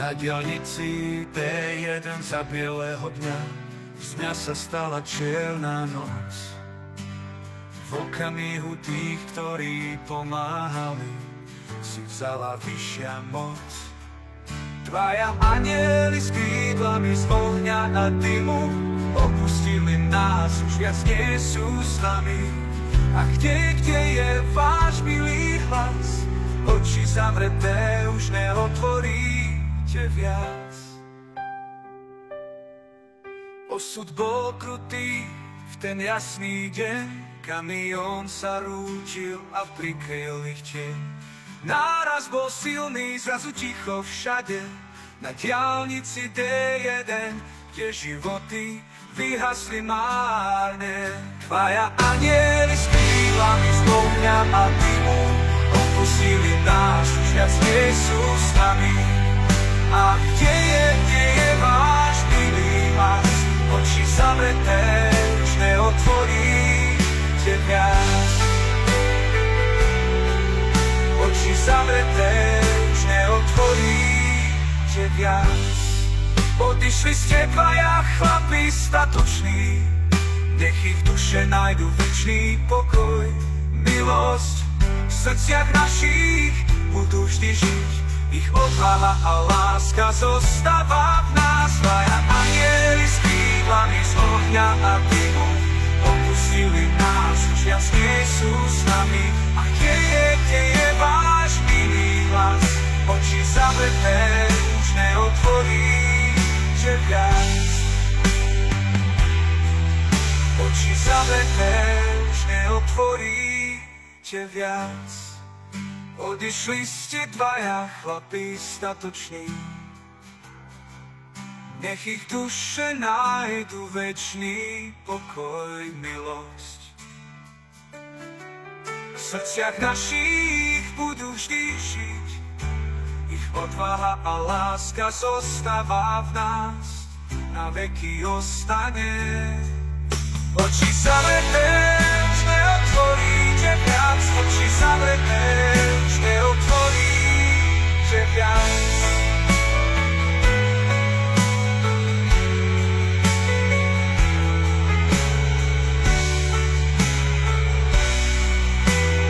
Na diaľnici D1 za bieleho dňa z mňa sa stala čierna noc. V okamihu tých, ktorí pomáhali, si vzala vyššia moc. Dvaja anjeli s krídlami z ohňa a dymu opustili nás, už viac nie sú s nami. A kde je váš milý hlas? Oči zavreté už neotvoríte viac. Osud bol krutý v ten jasný deň, kamión sa rútil a prikryl ich tieň. Náraz bol silný, zrazu ticho všade, na diaľnici D1, kde životy vyhasli márne. Dvaja anjeli s krídlami z ohňa a dymu opustili nás, už viac nie sú s nami. A kde je váš milý hlas? Oči zavreté už neotvoríte viac. Oči zavreté už neotvoríte viac. Odišli ste dvaja chlapi statoční, nech ich duše nájdu večný pokoj. Milosť v srdciach našich budú vždy žiť, ich odvaha a láska zostáva v nás. Dvaja anjeli s krídlami z ohňa a dymu opustili nás, už viac nie sú s nami. A kde je váš milý hlas? Oči zavreté už neotvoríte viac. Oči zavreté už neotvoríte viac. Odišli ste dvaja chlapi statoční, nech ich duše nájdu večný pokoj, milosť. V srdciach našich budú vždy žiť, ich odvaha a láska zostáva v nás, na veky ostane. Oči zavreté už neotvoríte viac, oči zavreté už neotvoríte viac.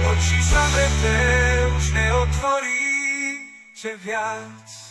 Oči zavreté už neotvoríte viac.